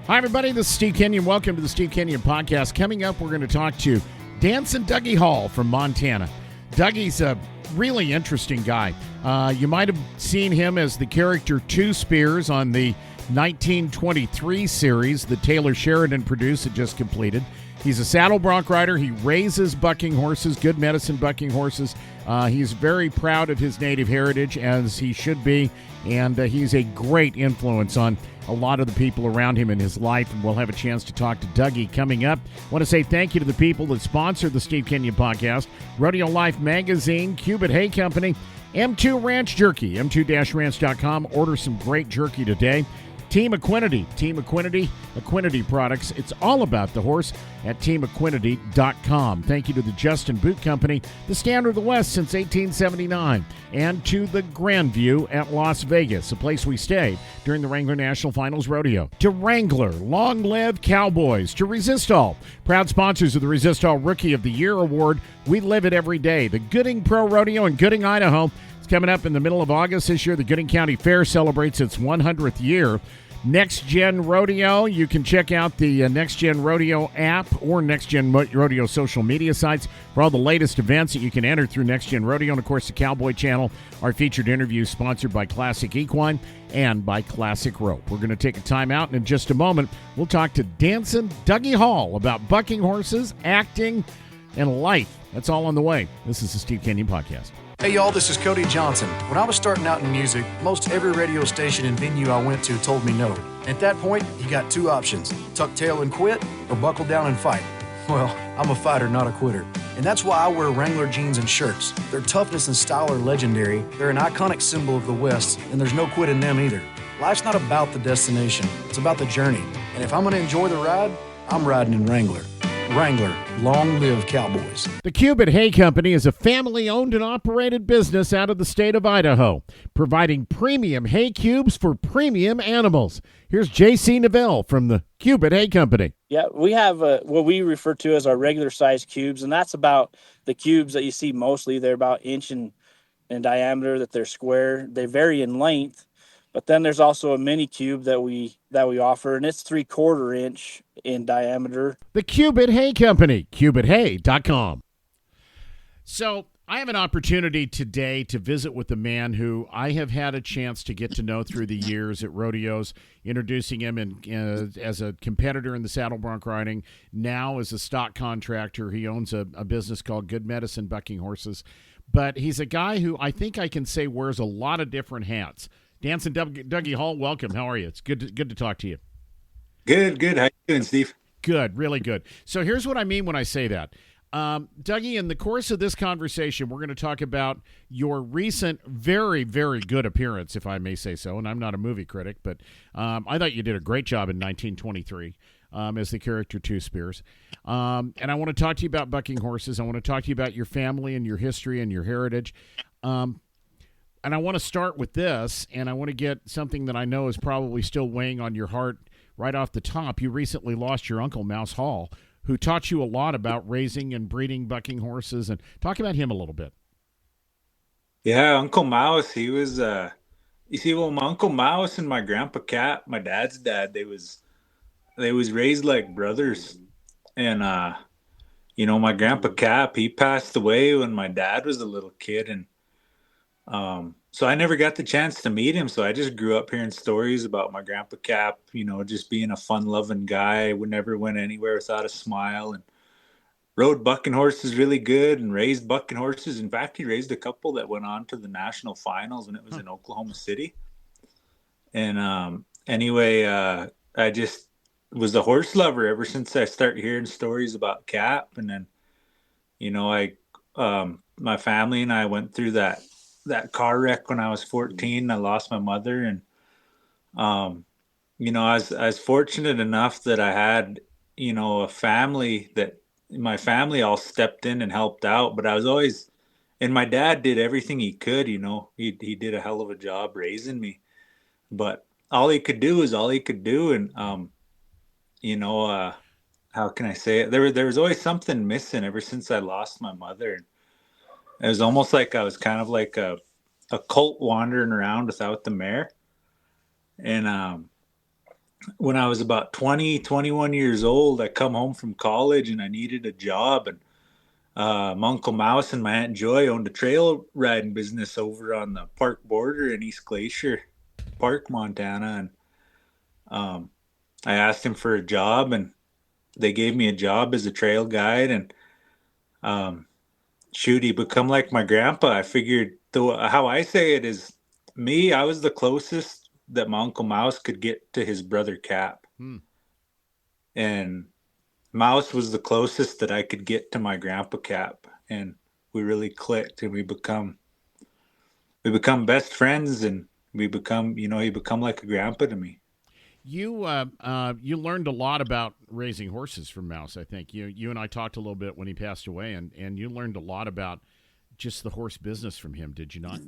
Hi, everybody. This is Steve Kenyon. Welcome to the Steve Kenyon Podcast. Coming up, we're going to talk to Dancin Dougie Hall from Montana. Dougie's a really interesting guy. You might have seen him as the character Two Spears on the 1923 series that Taylor Sheridan produced and just completed. He's a saddle bronc rider. He raises bucking horses, good medicine bucking horses. He's very proud of his native heritage, as he should be, and he's a great influence on a lot of the people around him in his life, and we'll have a chance to talk to Dougie coming up. I want to say thank you to the people that sponsor the Steve Kenyon Podcast: Rodeo Life Magazine, Cubit Hay Company, M2 Ranch Jerky, m2-ranch.com. Order some great jerky today. Team Equinity, Equinity products. It's all about the horse at teamequinity.com. Thank you to the Justin Boot Company, the Standard of the West since 1879, and to the Grandview at Las Vegas, a place we stayed during the Wrangler National Finals Rodeo. To Wrangler, long live Cowboys. To Resistol, proud sponsors of the Resistol Rookie of the Year Award. We live it every day. The Gooding Pro Rodeo in Gooding, Idaho. It's coming up in the middle of August this year. The Gooding County Fair celebrates its 100th year. Next Gen Rodeo, you can check out the Next Gen Rodeo app or Next Gen Rodeo social media sites for all the latest events that you can enter through Next Gen Rodeo. And, of course, the Cowboy Channel, our featured interview sponsored by Classic Equine and by Classic Rope. We're going to take a time out, and in just a moment, we'll talk to Dancin Dougie Hall about bucking horses, acting, and life. That's all on the way. This is the Steve Kenyon Podcast. Hey y'all, this is Cody Johnson. When I was starting out in music, most every radio station and venue I went to told me no. At that point, you got two options: tuck tail and quit, or buckle down and fight. Well, I'm a fighter, not a quitter. And that's why I wear Wrangler jeans and shirts. Their toughness and style are legendary. They're an iconic symbol of the West, and there's no quit in them either. Life's not about the destination, it's about the journey. And if I'm gonna enjoy the ride, I'm riding in Wrangler. Wrangler, long live Cowboys. The Cubit Hay Company is a family-owned and operated business out of the state of Idaho, providing premium hay cubes for premium animals. Here's J.C. Neville from the Cubit Hay Company. Yeah, we have what we refer to as our regular size cubes, and that's about the cubes that you see mostly. They're about inch in diameter, that they're square. They vary in length, but then there's also a mini cube that we offer, and it's 3/4 inch in diameter. The Cubit Hay Company, cubithay.com. So I have an opportunity today to visit with a man who I have had a chance to get to know through the years at rodeos, introducing him as a competitor in the saddle bronc riding, now as a stock contractor. He owns a business called Good Medicine Bucking Horses. But he's a guy who I think I can say wears a lot of different hats. Dancin Dougie Hall, welcome. How are you? It's good to talk to you. Good. How you doing, Steve? Good, really good. So here's what I mean when I say that. Dougie, in the course of this conversation, we're going to talk about your recent very, very good appearance, if I may say so, and I'm not a movie critic, but I thought you did a great job in 1923 as the character Two Spears. And I want to talk to you about bucking horses. I want to talk to you about your family and your history and your heritage. And I want to start with this, and I want to get something that I know is probably still weighing on your heart right off the top. You recently lost your uncle, Mouse Hall, who taught you a lot about raising and breeding bucking horses. And talk about him a little bit. Yeah, Uncle Mouse, he was, my Uncle Mouse and my Grandpa Cap, my dad's dad, they was raised like brothers. And, my Grandpa Cap, he passed away when my dad was a little kid. And, so I never got the chance to meet him. So I just grew up hearing stories about my Grandpa Cap, just being a fun-loving guy, would never went anywhere without a smile, and rode bucking horses really good and raised bucking horses. In fact, he raised a couple that went on to the national finals when it was in Oklahoma City. And I just was a horse lover ever since I started hearing stories about Cap. And then, my family and I went through that car wreck when I was 14. I lost my mother, and I was fortunate enough that I had a family that my family all stepped in and helped out. But I was always, and my dad did everything he could. He did a hell of a job raising me, but all he could do is all he could do. And how can I say it? There was always something missing ever since I lost my mother. It was almost like I was kind of like a colt wandering around without the mare. And when I was about 20, 21 years old, I come home from college and I needed a job. And my Uncle Mouse and my Aunt Joy owned a trail riding business over on the park border in East Glacier Park, Montana. And I asked him for a job, and they gave me a job as a trail guide. And shoot, he become like my grandpa. I figured, how I say it is, I was the closest that my Uncle Mouse could get to his brother Cap. And Mouse was the closest that I could get to my grandpa Cap. And we really clicked, and we become best friends, and he become like a grandpa to me. You learned a lot about raising horses from Mouse. I think you and I talked a little bit when he passed away, and you learned a lot about just the horse business from him. Did you not?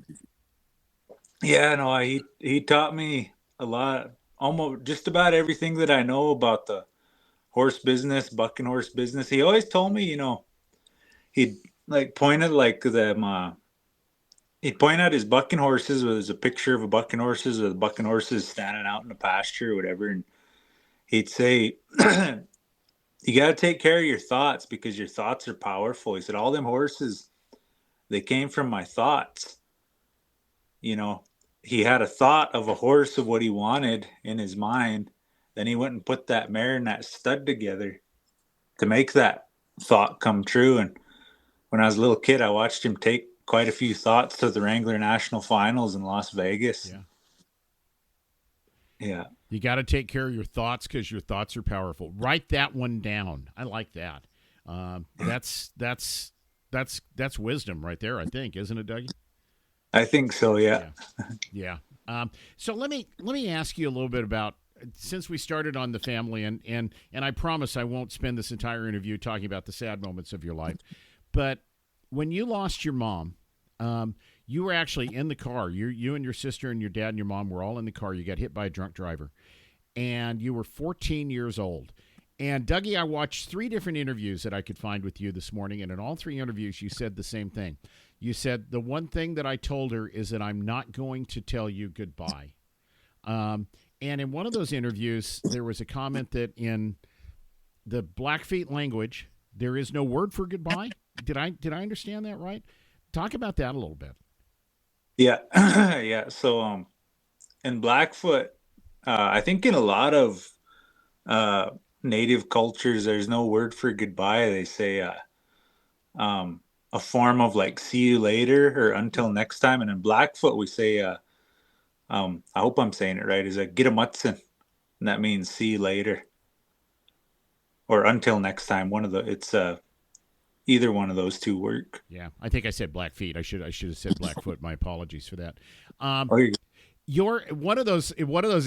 Yeah, no, he taught me a lot, almost just about everything that I know about the horse business, bucking horse business. He always told me, he'd like pointed like them. He'd point out his bucking horses. There's a picture of a bucking horses with the bucking horses standing out in the pasture or whatever, and he'd say, "You got to take care of your thoughts because your thoughts are powerful." He said, "All them horses, they came from my thoughts." He had a thought of a horse of what he wanted in his mind. Then he went and put that mare and that stud together to make that thought come true. And when I was a little kid, I watched him take quite a few thoughts to the Wrangler National Finals in Las Vegas. Yeah. You got to take care of your thoughts because your thoughts are powerful. Write that one down. I like that. That's wisdom right there, I think, isn't it, Dougie? I think so. Yeah. Yeah. So let me ask you a little bit about, since we started on the family, and I promise I won't spend this entire interview talking about the sad moments of your life, but when you lost your mom, you were actually in the car. You and your sister and your dad and your mom were all in the car. You got hit by a drunk driver, and you were 14 years old. And Dougie, I watched 3 different interviews that I could find with you this morning, and in all 3 interviews, you said the same thing. You said, the one thing that I told her is that I'm not going to tell you goodbye. And in one of those interviews, there was a comment that in the Blackfeet language, there is no word for goodbye. Did I understand that right? Talk about that a little bit. Yeah. Yeah. So in Blackfoot, I think in a lot of native cultures, there's no word for goodbye. They say a form of like "see you later" or "until next time." And in Blackfoot, we say I hope I'm saying it right, is a "get a mutson," and that means "see you later" or "until next time." It's either one of those two work. Yeah, I think I said Blackfeet. I should have said Blackfoot. My apologies for that. You're one of those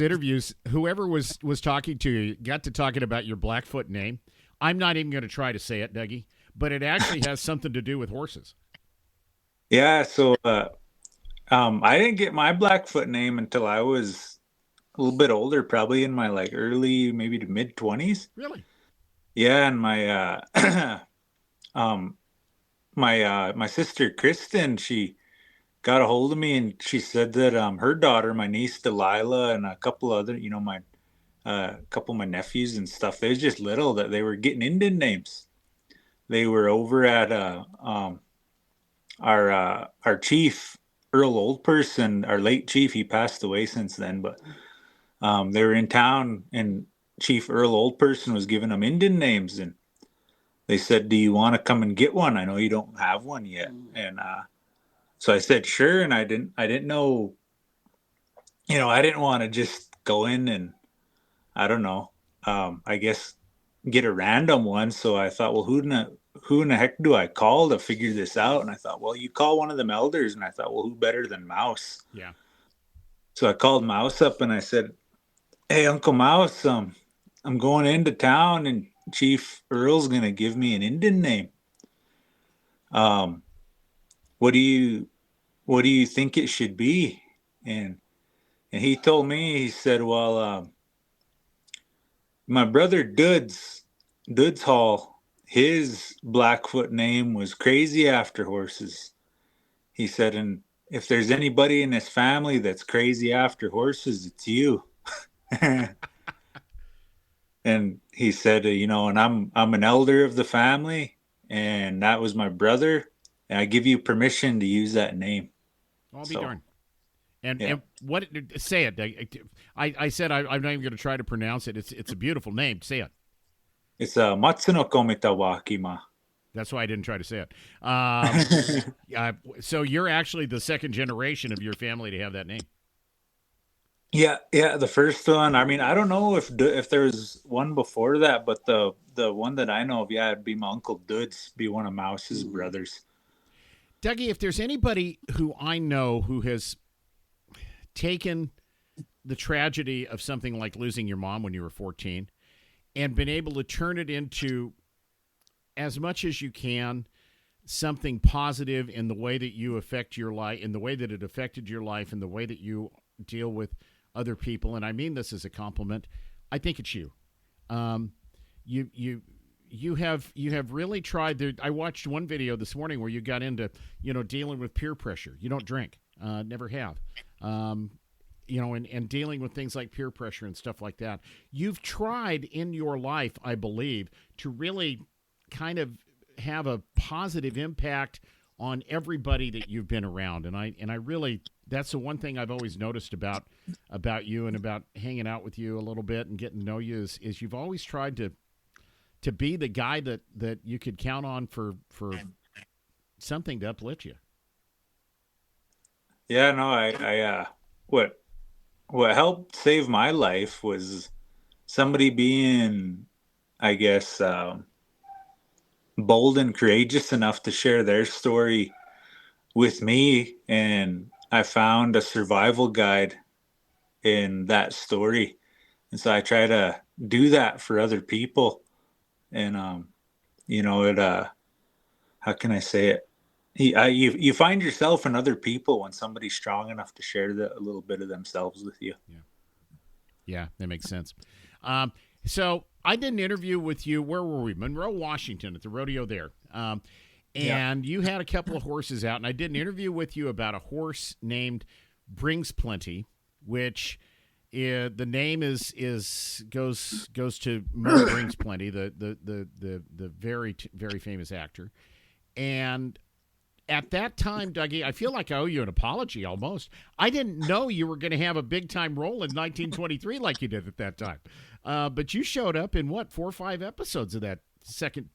interviews. Whoever was talking to you got to talking about your Blackfoot name. I'm not even going to try to say it, Dougie, but it actually has something to do with horses. Yeah. So I didn't get my Blackfoot name until I was a little bit older, probably in my like early, maybe to mid 20s. Really? Yeah, and my sister Kristen, she got a hold of me and she said that her daughter, my niece Delilah, and a couple other, my couple of my nephews and stuff, they was just little, that they were getting Indian names. They were over at our chief, Earl Oldperson, our late chief. He passed away since then, but they were in town, and Chief Earl Oldperson was giving them Indian names, and they said, "Do you want to come and get one? I know you don't have one yet." And so I said, "Sure." And I didn't know, I didn't want to just go in and, I don't know, I guess get a random one. So I thought, well, who in the heck do I call to figure this out? And I thought, well, you call one of them elders. And I thought, well, who better than Mouse? Yeah. So I called Mouse up and I said, "Hey, Uncle Mouse, I'm going into town and Chief Earl's going to give me an Indian name. What do you think it should be?" And he told me, he said, "Well, my brother Doods Hall, his Blackfoot name was Crazy After Horses." He said, "And if there's anybody in this family that's crazy after horses, it's you." And he said, and I'm an elder of the family, and that was my brother, and I give you permission to use that name. I'll be So, darned. And yeah. and what say it? I said I'm not even going to try to pronounce it. It's a beautiful name. Say it. It's Matsuno Kometa wa Akima. That's why I didn't try to say it. So you're actually the second generation of your family to have that name. Yeah, the first one. I mean, I don't know if there's one before that, but the one that I know of, yeah, it'd be my Uncle Duds, be one of Mouse's brothers. Dougie, if there's anybody who I know who has taken the tragedy of something like losing your mom when you were 14 and been able to turn it into, as much as you can, something positive in the way that you affect your life, in the way that it affected your life, in the way that you deal with other people, and I mean this as a compliment, I think it's you. You have really tried. I watched one video this morning where you got into dealing with peer pressure. You don't drink, never have, and dealing with things like peer pressure and stuff like that. You've tried in your life, I believe, to really kind of have a positive impact on everybody that you've been around, and I really, that's the one thing I've always noticed about you and about hanging out with you a little bit and getting to know you is you've always tried to be the guy that you could count on for something to uplift you. Yeah, no, I what helped save my life was somebody being, I guess, bold and courageous enough to share their story with me, and I found a survival guide in that story, and so I try to do that for other people. And how can I say it? You find yourself in other people when somebody's strong enough to share a little bit of themselves with you. Yeah, that makes sense. So I did an interview with you. Where were we? Monroe, Washington, at the rodeo there. And you had a couple of horses out, and I did an interview with you about a horse named Brings Plenty, which the name goes to Mo Brings Plenty, the very very famous actor. And at that time, Dougie, I feel like I owe you an apology almost. I didn't know you were going to have a big time role in 1923 like you did at that time. But you showed up in 4 or 5 episodes of that second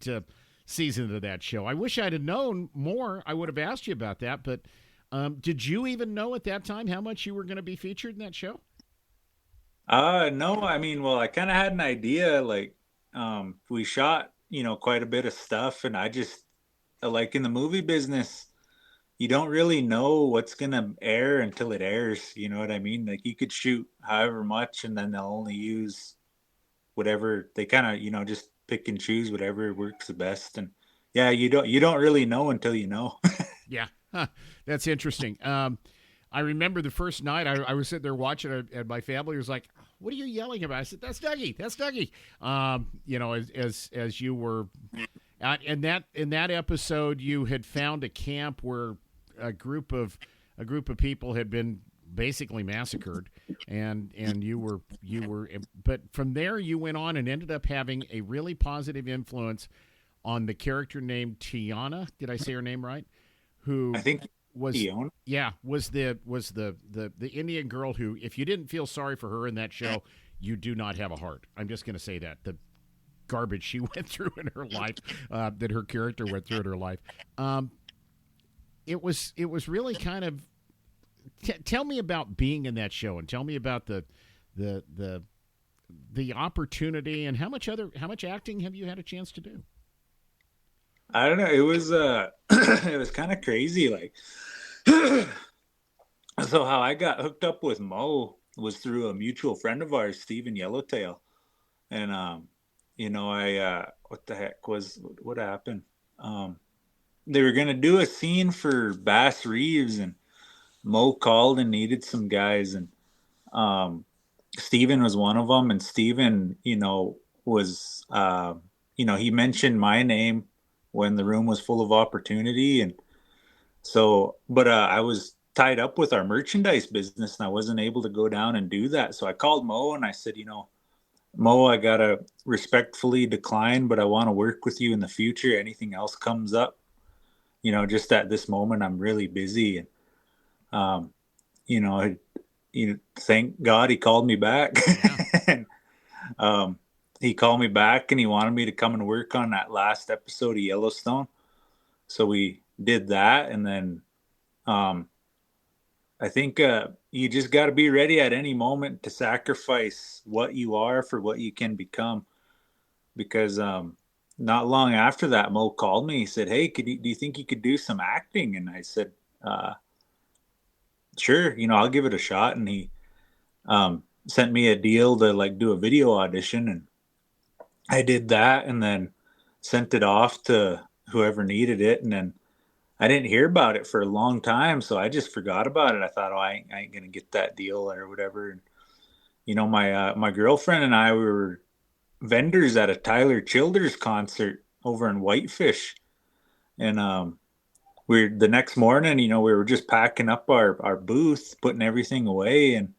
season of that show. I wish I'd have known more. I would have asked you about that. But did you even know at that time how much you were going to be featured in that show? No, I mean, well, I kind of had an idea. Like, we shot, quite a bit of stuff, and I just, like, in the movie business, you don't really know what's gonna air until it airs. You know what I mean? Like, you could shoot however much, and then they'll only use whatever they kind of, just pick and choose whatever works the best. And yeah, you don't really know until you know. Yeah, that's interesting. I remember the first night I was sitting there watching it, and my family was like, "What are you yelling about?" I said, "That's Dougie. That's Dougie." As you were, in that episode, you had found a camp where a group of people had been basically massacred, and you were. But from there, you went on and ended up having a really positive influence on the character named Tiana. Did I say her name right? Who I think was Tiana? was the Indian girl who, if you didn't feel sorry for her in that show, you do not have a heart. I'm just going to say that. The garbage she went through in her life, that her character went through in her life. It was really kind of tell me about being in that show, and tell me about the opportunity, and how much acting have you had a chance to do? I don't know. It was it was kind of crazy. Like, so how I got hooked up with Mo was through a mutual friend of ours, Steven Yellowtail, and what happened? They were gonna do a scene for Bass Reeves, and Mo called and needed some guys, and Steven was one of them, and Steven, was he mentioned my name when the room was full of opportunity. And so, but I was tied up with our merchandise business, and I wasn't able to go down and do that. So I called Mo and I said, Mo, I gotta respectfully decline, but I want to work with you in the future. Anything else comes up, just at this moment, I'm really busy. And, um, you know, I, thank God he called me back. Yeah. And, he called me back and he wanted me to come and work on that last episode of Yellowstone. So we did that. And then, I think you just got to be ready at any moment to sacrifice what you are for what you can become. Because not long after that, Mo called me. He said, "Hey, do you think you could do some acting?" And I said, "Sure, I'll give it a shot." And he sent me a deal to like do a video audition, and I did that, and then sent it off to whoever needed it, and then I didn't hear about it for a long time, so I just forgot about it. I thought, oh, I ain't gonna get that deal or whatever. And my girlfriend and I, we were vendors at a Tyler Childers concert over in Whitefish, and we're the next morning, we were just packing up our booth, putting everything away, and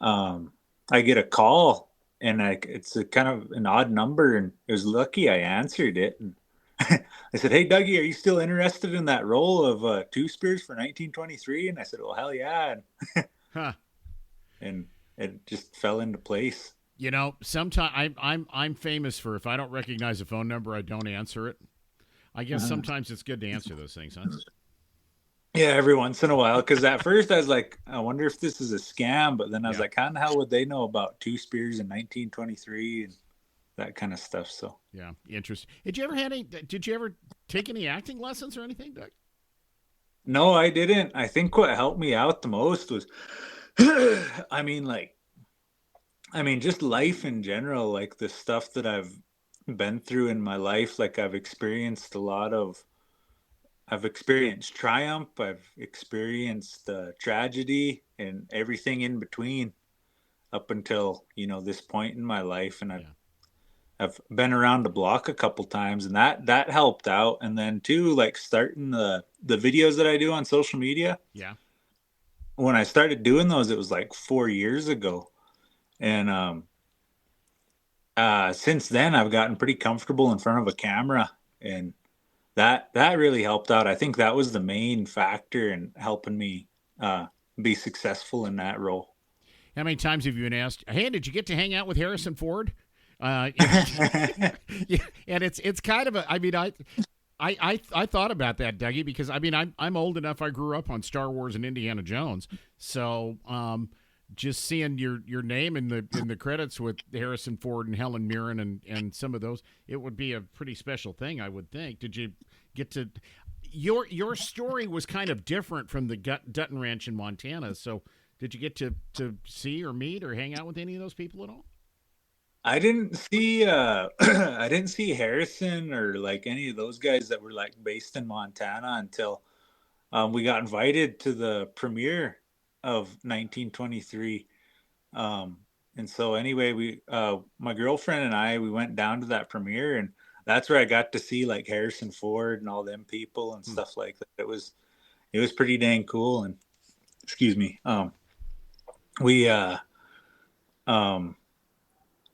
I get a call, and it's a kind of an odd number, and it was lucky I answered it. And I said, "Hey, Dougie, are you still interested in that role of Two Spears for 1923?" And I said, "Well, hell yeah!" Huh. And it just fell into place. Sometimes I'm famous for, if I don't recognize a phone number, I don't answer it. I guess sometimes it's good to answer those things, huh? Yeah, every once in a while. Because at first I was like, I wonder if this is a scam. But then I was like, how in the hell would they know about Two Spears in 1923 and that kind of stuff? So yeah, interesting. Did you ever take any acting lessons or anything, Doug? No, I didn't. I think what helped me out the most was, just life in general, like the stuff that I've been through in my life. Like I've experienced triumph, I've experienced tragedy and everything in between up until, this point in my life. And I've been around the block a couple times, and that helped out. And then too, like starting the videos that I do on social media. Yeah. When I started doing those, it was like 4 years ago. And since then I've gotten pretty comfortable in front of a camera, and that really helped out. I think that was the main factor in helping me be successful in that role. How many times have you been asked, "Hey, did you get to hang out with Harrison Ford?" And it's kind of a. I mean, I thought about that, Dougie, because I'm old enough. I grew up on Star Wars and Indiana Jones, so just seeing your name in the credits with Harrison Ford and Helen Mirren and some of those, it would be a pretty special thing, I would think. Did you get to? Your story was kind of different from the Dutton Ranch in Montana, so did you get to see or meet or hang out with any of those people at all? I didn't see I didn't see Harrison or like any of those guys that were like based in Montana until we got invited to the premiere of 1923. And so anyway, we my girlfriend and I, we went down to that premiere, and that's where I got to see like Harrison Ford and all them people and stuff like that. It was pretty dang cool. And excuse me. We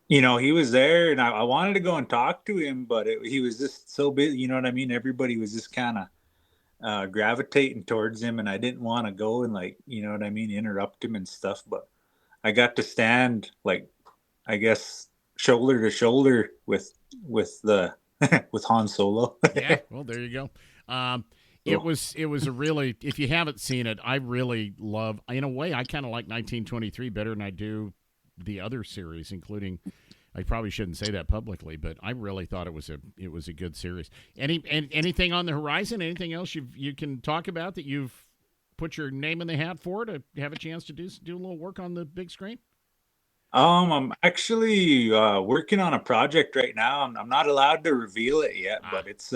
he was there, and I wanted to go and talk to him, but he was just so busy. You know what I mean? Everybody was just kind of gravitating towards him, and I didn't want to go and like, you know what I mean, interrupt him and stuff. But I got to stand like, I guess, shoulder to shoulder with the with Han Solo. Yeah, well, there you go. It was a really, if you haven't seen it, I really love. In a way, I kind of like 1923 better than I do the other series, including, I probably shouldn't say that publicly, but I really thought it was a good series. Anything on the horizon? Anything else you can talk about that you've put your name in the hat for to have a chance to do a little work on the big screen? I'm actually working on a project right now. I'm not allowed to reveal it yet, but it's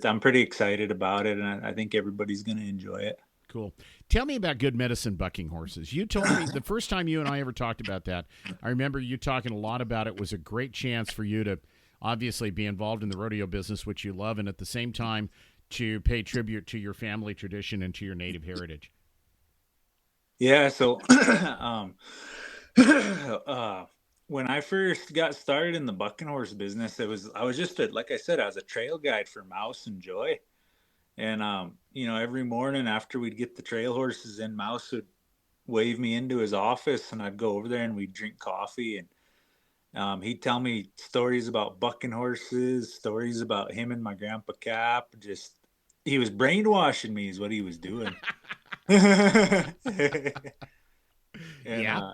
I'm pretty excited about it, and I think everybody's going to enjoy it. Cool. Tell me about Good Medicine bucking horses. You told me the first time you and I ever talked about that, I remember you talking a lot about it. Was a great chance for you to obviously be involved in the rodeo business, which you love, and at the same time to pay tribute to your family tradition and to your native heritage. when I first got started in the bucking horse business, I was just like I said, I was a trail guide for Mouse and Joy. And every morning after we'd get the trail horses in, Mouse would wave me into his office, and I'd go over there and we'd drink coffee, and he'd tell me stories about bucking horses, stories about him and my grandpa Cap. Just he was brainwashing me is what he was doing. And Yeah.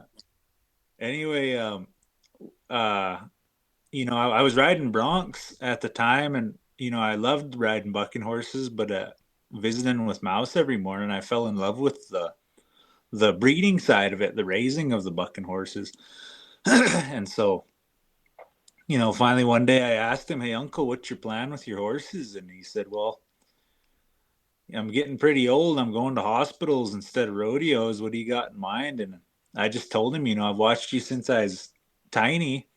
Anyway, I was riding broncs at the time, and I loved riding bucking horses, but visiting with Mouse every morning, I fell in love with the breeding side of it, the raising of the bucking horses. And so, finally one day I asked him, "Hey, Uncle, what's your plan with your horses?" And he said, "Well, I'm getting pretty old. I'm going to hospitals instead of rodeos. What do you got in mind?" And I just told him, I've watched you since I was tiny.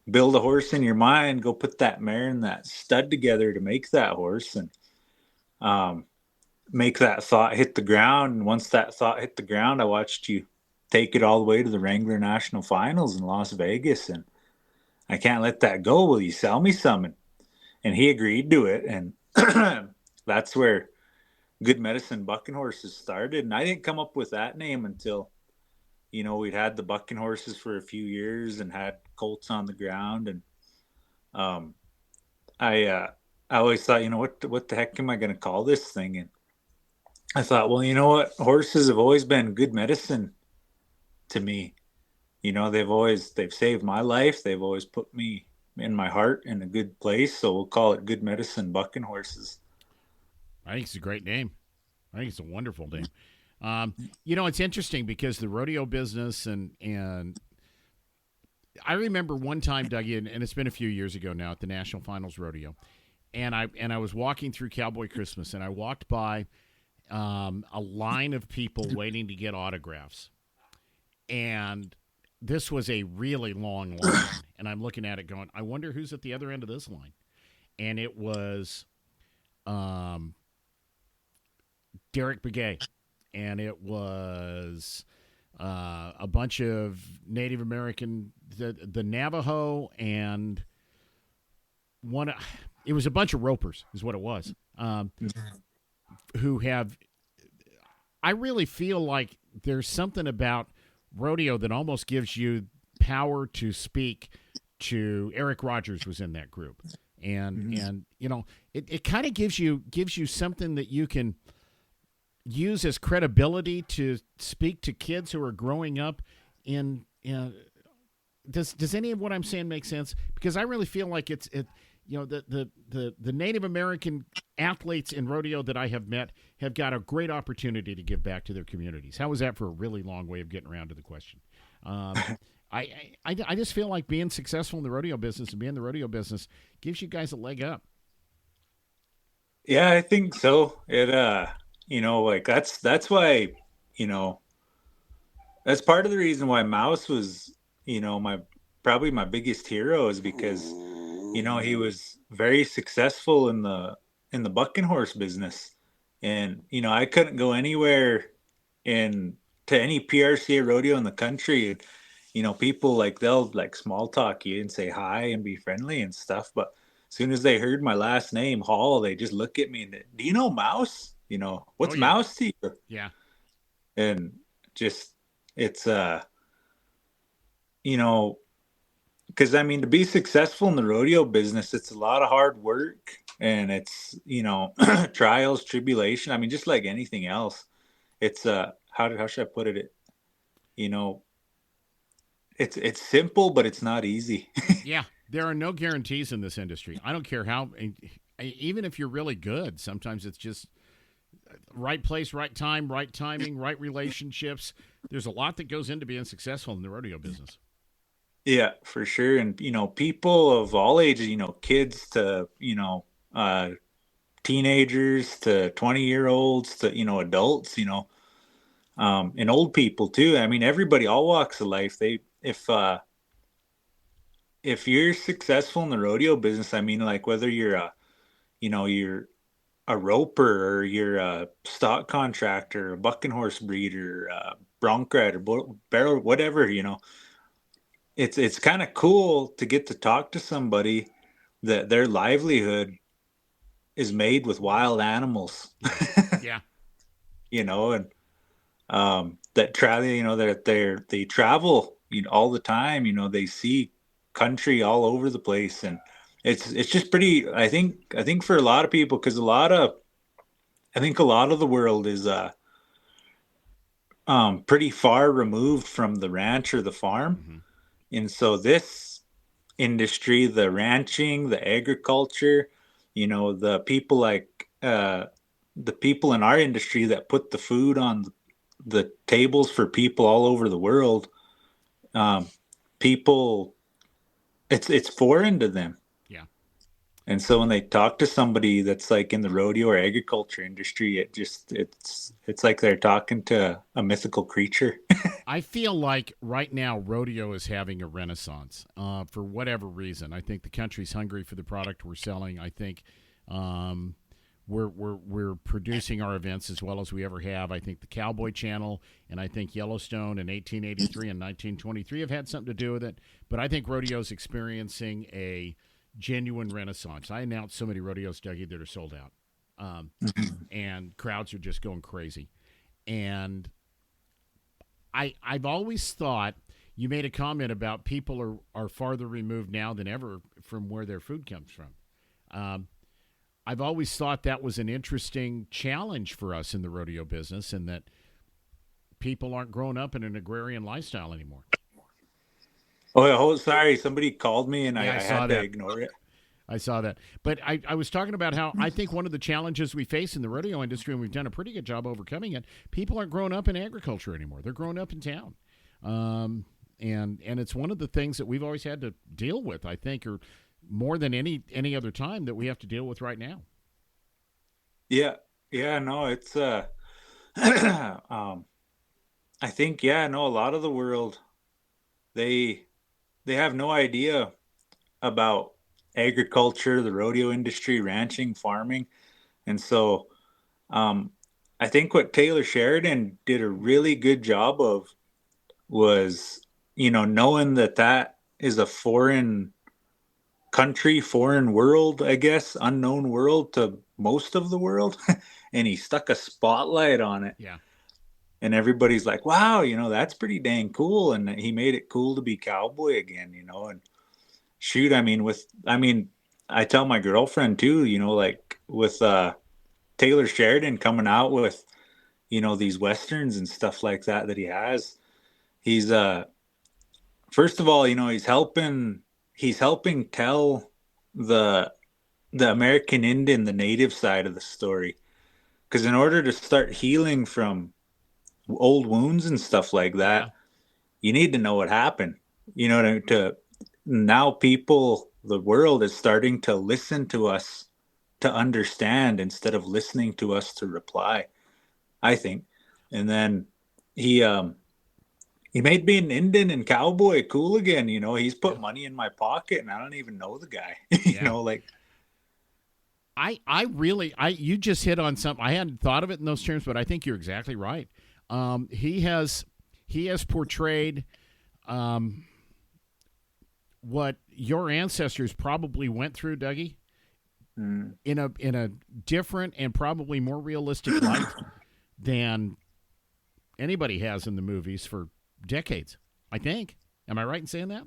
Build a horse in your mind, go put that mare and that stud together to make that horse, and make that thought hit the ground. And once that thought hit the ground, I watched you take it all the way to the Wrangler National Finals in Las Vegas, and I can't let that go. Will you sell me some? And he agreed to it, and that's where Good Medicine Bucking Horses started. And I didn't come up with that name until we'd had the bucking horses for a few years and had colts on the ground. And I always thought, what the heck am I going to call this thing? And I thought, well, you know what? Horses have always been good medicine to me. They've saved my life. They've always put me in my heart in a good place. So we'll call it Good Medicine Bucking Horses. I think it's a great name. I think it's a wonderful name. It's interesting because the rodeo business and I remember one time, Dougie, and it's been a few years ago now at the National Finals Rodeo, and I was walking through Cowboy Christmas, and I walked by a line of people waiting to get autographs, and this was a really long line, and I'm looking at it going, I wonder who's at the other end of this line, and it was Derek Begay. And it was a bunch of Native American, the Navajo, and it was a bunch of ropers is what it was, who have, I really feel like there's something about rodeo that almost gives you power to speak to. Eric Rogers was in that group. And it kind of gives you something that you can use as credibility to speak to kids who are growing up in does any of what I'm saying make sense? Because I really feel like the Native American athletes in rodeo that I have met have got a great opportunity to give back to their communities. How was that for a really long way of getting around to the question? I just feel like being successful in the rodeo business and being in the rodeo business gives you guys a leg up. Yeah, I think so. It that's why, that's part of the reason why Mouse was, probably my biggest hero, is because, he was very successful in the bucking horse business. And, I couldn't go anywhere to any PRCA rodeo in the country. People they'll small talk you and say hi and be friendly and stuff. But as soon as they heard my last name, Hall, they just look at me and, do you know Mouse? What's Mouse to you? Yeah. And just, it's, because to be successful in the rodeo business, it's a lot of hard work, and it's, trials, tribulation. Just like anything else, it's, how should I put it? It's simple, but it's not easy. Yeah. There are no guarantees in this industry. I don't care how, even if you're really good, sometimes it's just right place, right time, right timing, right relationships. There's a lot that goes into being successful in the rodeo business. Yeah, for sure. And, people of all ages, kids to, teenagers to 20-year-olds to, adults, and old people too. Everybody, all walks of life. If you're successful in the rodeo business, whether you're you're a roper, or you're a stock contractor, a bucking horse breeder, bronc rider, barrel, whatever, it's kind of cool to get to talk to somebody that their livelihood is made with wild animals. Yeah. Yeah. And that travel, that they travel, all the time. They see country all over the place, and it's just pretty. I think for a lot of people, because I think a lot of the world is pretty far removed from the ranch or the farm, Hmm. and so this industry, the ranching, the agriculture, the people the people in our industry that put the food on the tables for people all over the world, um, people, it's foreign to them. Yeah. And so when they talk to somebody that's like in the rodeo or agriculture industry, it's like they're talking to a mythical creature. I feel like right now rodeo is having a renaissance for whatever reason. I think the country's hungry for the product we're selling. I think um, we're producing our events as well as we ever have. I think the Cowboy Channel and I think Yellowstone in 1883 and 1923 have had something to do with it. But I think rodeo's experiencing a genuine renaissance. I announced so many rodeos, Dougie, that are sold out, and crowds are just going crazy. And I've always thought you made a comment about people are farther removed now than ever from where their food comes from. Um, I've always thought that was an interesting challenge for us in the rodeo business, and that people aren't growing up in an agrarian lifestyle anymore. Oh, sorry, somebody called me and Yeah, I I saw had that. to ignore it. I saw that. But I was talking about how I think one of the challenges we face in the rodeo industry, and we've done a pretty good job overcoming it, people aren't growing up in agriculture anymore. They're growing up in town. And it's one of the things that we've always had to deal with, I think, or more than any other time that we have to deal with right now. Yeah, yeah, no, it's um, I think, yeah, no, a lot of the world, they they have no idea about agriculture, the rodeo industry, ranching, farming. And so um, I think what Taylor Sheridan did a really good job of was, knowing that that is a foreign country, foreign world, I guess, unknown world to most of the world. And he stuck a spotlight on it. Yeah. And everybody's like, wow, that's pretty dang cool. And he made it cool to be cowboy again, and shoot, I tell my girlfriend too, like with Taylor Sheridan coming out with, these westerns and stuff like that he has. He's first of all, he's helping tell the the American Indian, the native side of the story. Because in order to start healing from old wounds and stuff like Yeah. that, you need to know what happened. To now people, the world is starting to listen to us to understand instead of listening to us to reply, I think. And then he he made being Indian and cowboy cool again. He's Yeah. put money in my pocket and I don't even know the guy. Yeah. Like, I really you just hit on something. I hadn't thought of it in those terms, but I think you're exactly right. He has portrayed um, what your ancestors probably went through, Dougie, in a different and probably more realistic light than anybody has in the movies for decades. I think. Am I right in saying that?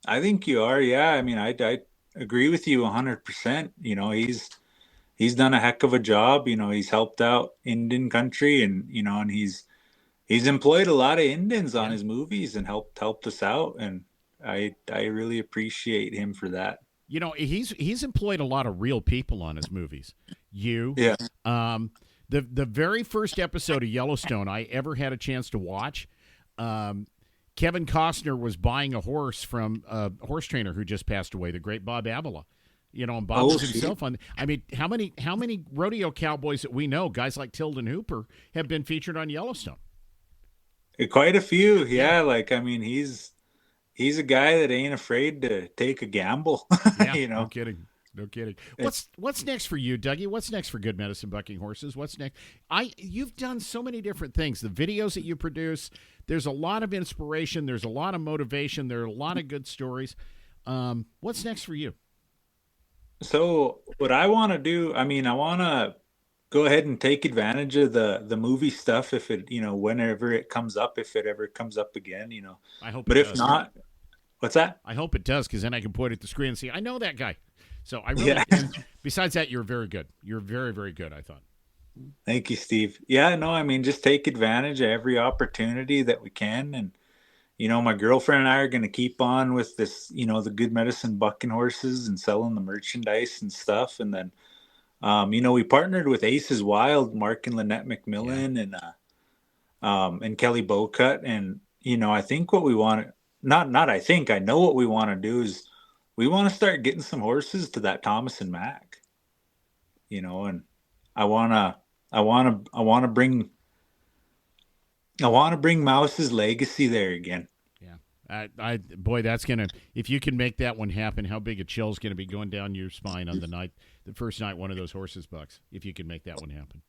I think you are. Yeah. I agree with you 100%. He's done a heck of a job. He's helped out Indian country, and he's employed a lot of Indians on Yeah. his movies and helped us out. And I really appreciate him for that. He's employed a lot of real people on his movies. You, Yeah. the very first episode of Yellowstone I ever had a chance to watch, Kevin Costner was buying a horse from a horse trainer who just passed away, the great Bob Abela. And Bob was himself on. I mean, how many rodeo cowboys that we know, guys like Tilden Hooper, have been featured on Yellowstone? Quite a few. Yeah. Like, he's a guy that ain't afraid to take a gamble. Yeah, no kidding. No kidding. What's next for you, Dougie? What's next for Good Medicine Bucking Horses? What's next? You've done so many different things. The videos that you produce, there's a lot of inspiration. There's a lot of motivation. There are a lot of good stories. What's next for you? So what I want to do, I want to go ahead and take advantage of the movie stuff if it, whenever it comes up, if it ever comes up again, I hope. But it if does. not, what's that? I hope it does, because then I can point at the screen and see I know that guy. So I really. Yeah. And besides that, you're very good. You're very, very good, I thought. Thank you, Steve. Yeah, no, just take advantage of every opportunity that we can. And, my girlfriend and I are going to keep on with this, the Good Medicine Bucking Horses and selling the merchandise and stuff. And then, we partnered with Aces Wild, Mark and Lynette McMillan, and Kelly Bowcut. And, I think what we want to, I know what we want to do is we want to start getting some horses to that Thomas and Mack, and I want to bring Mouse's legacy there again. Yeah. Boy, that's going to, if you can make that one happen, how big a chill's going to be going down your spine on the first night one of those horses bucks, if you can make that one happen.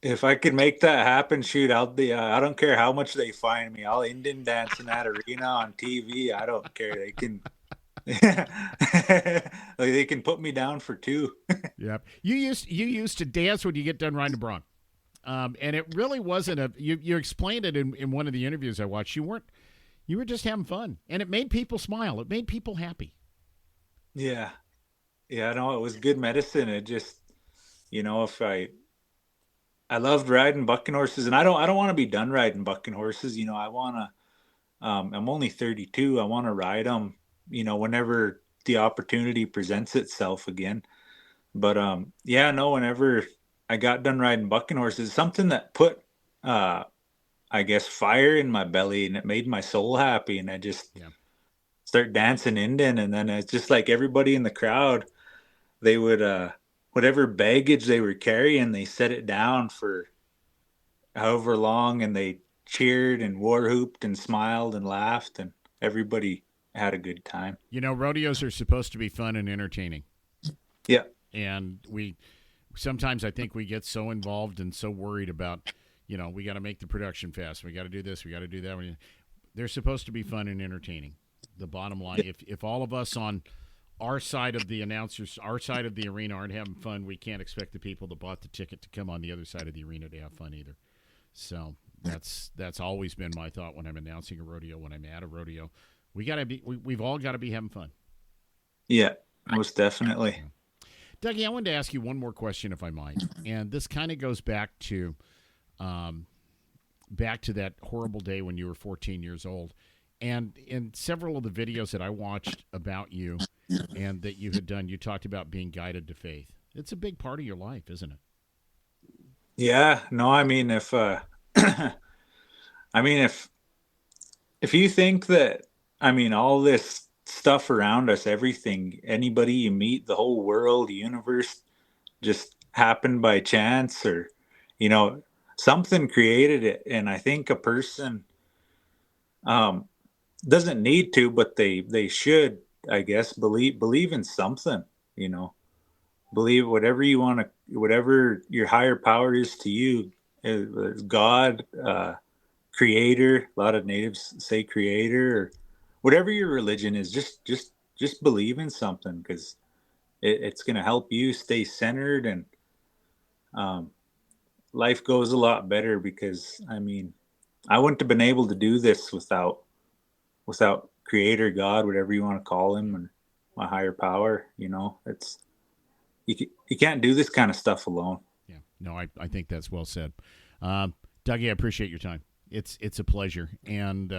If I could make that happen, shoot, I don't care how much they fine me. I'll Indian dance in that arena on TV. I don't care. They can, they can put me down for 2. Yep. You used to dance when you get done riding a bronc. And it really wasn't you explained it in one of the interviews I watched. You were just having fun, and it made people smile. It made people happy. Yeah. Yeah, no, it was good medicine. It just, if I loved riding bucking horses, and I don't want to be done riding bucking horses. I want to, I'm only 32. I want to ride them, whenever the opportunity presents itself again. But, whenever I got done riding bucking horses, something that put, I guess, fire in my belly, and it made my soul happy. And I just start dancing Indian. And then it's just like everybody in the crowd, they would, whatever baggage they were carrying, they set it down for however long, and they cheered and war hooped and smiled and laughed, and everybody had a good time. Rodeos are supposed to be fun and entertaining. Yeah. And sometimes I think we get so involved and so worried about, we got to make the production fast. We got to do this. We got to do that. They're supposed to be fun and entertaining. The bottom line, if all of us on our side of the announcers, our side of the arena aren't having fun, we can't expect the people that bought the ticket to come on the other side of the arena to have fun either. So that's always been my thought when I'm announcing a rodeo, when I'm at a rodeo. We've all got to be having fun. Yeah, most definitely. Dougie, I wanted to ask you one more question, if I might. And this kind of goes back to that horrible day when you were 14 years old. And in several of the videos that I watched about you and that you had done, you talked about being guided to faith. It's a big part of your life, isn't it? Yeah. No, if if you think that, all this stuff around us, everything, anybody you meet, the whole world, the universe just happened by chance, or, something created it. And I think a person, doesn't need to, but they should, I guess, believe in something, believe whatever you want to, whatever your higher power is to you, God, creator. A lot of natives say creator, or whatever your religion is. Just believe in something, because it's going to help you stay centered, and life goes a lot better. Because I wouldn't have been able to do this without creator, God, whatever you want to call him, and my higher power. It's you can't do this kind of stuff alone. Yeah, no, I think that's well said. Dougie, I appreciate your time. It's a pleasure, and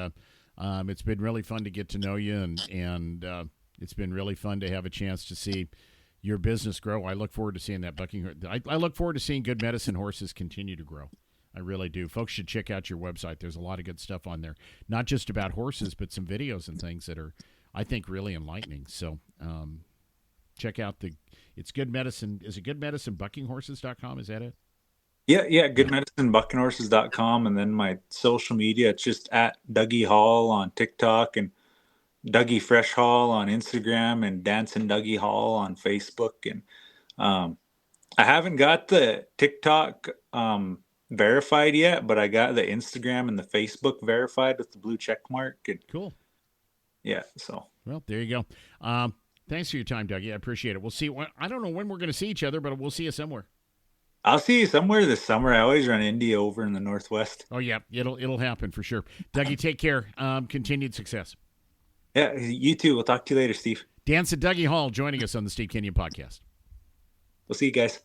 it's been really fun to get to know you, and it's been really fun to have a chance to see your business grow. I look forward to seeing that bucking. I look forward to seeing Good Medicine horses continue to grow. I really do. Folks should check out your website. There's a lot of good stuff on there, not just about horses, but some videos and things that are, I think, really enlightening. So check out it's Good Medicine. Is it goodmedicinebuckinghorses.com? Is that it? Yeah. Goodmedicinebuckinghorses.com. And then my social media, it's just at Dougie Hall on TikTok. And Dougie Fresh Hall on Instagram and Dancin Dougie Hall on Facebook. And I haven't got the TikTok verified yet, but I got the Instagram and the Facebook verified with the blue check mark. And Cool. yeah, so. Well, there you go. Thanks for your time, Dougie. I appreciate it. We'll see. I don't know when we're going to see each other, but we'll see you somewhere. I'll see you somewhere this summer. I always run India over in the Northwest. Oh, yeah. It'll happen for sure. Dougie, take care. Continued success. Yeah, you too. We'll talk to you later, Steve. Dancin Dougie Hall joining us on the Steve Kenyon podcast. We'll see you guys.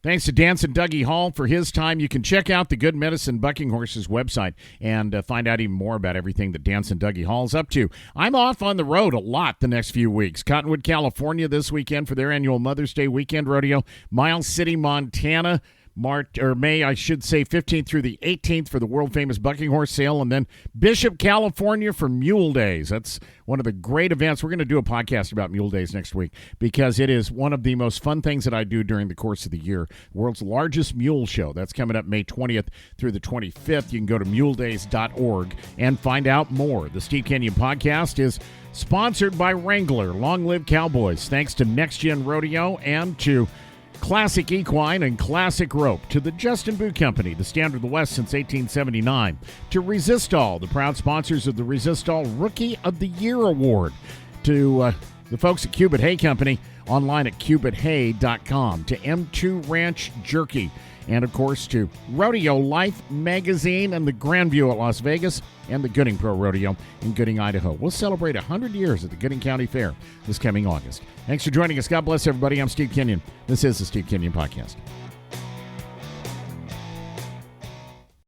Thanks to Dancin Dougie Hall for his time. You can check out the Good Medicine Bucking Horses website and find out even more about everything that Dancin Dougie Hall's up to. I'm off on the road a lot the next few weeks. Cottonwood, California this weekend for their annual Mother's Day weekend rodeo. Miles City, Montana, May, 15th through the 18th for the world-famous bucking horse sale, and then Bishop, California for Mule Days. That's one of the great events. We're going to do a podcast about Mule Days next week because it is one of the most fun things that I do during the course of the year. World's largest mule show. That's coming up May 20th through the 25th. You can go to muledays.org and find out more. The Steve Kenyon podcast is sponsored by Wrangler. Long live Cowboys. Thanks to Next Gen Rodeo and to Classic Equine and Classic Rope, to the Justin Boot Company, the standard of the West since 1879, to Resistol, the proud sponsors of the Resistol Rookie of the Year Award, to the folks at Cubit Hay Company, online at cubithay.com, to M2 Ranch Jerky, and of course to Rodeo Life Magazine and the Grandview at Las Vegas, and the Gooding Pro Rodeo in Gooding, Idaho. We'll celebrate 100 years at the Gooding County Fair this coming August. Thanks for joining us. God bless everybody. I'm Steve Kenyon. This is the Steve Kenyon Podcast.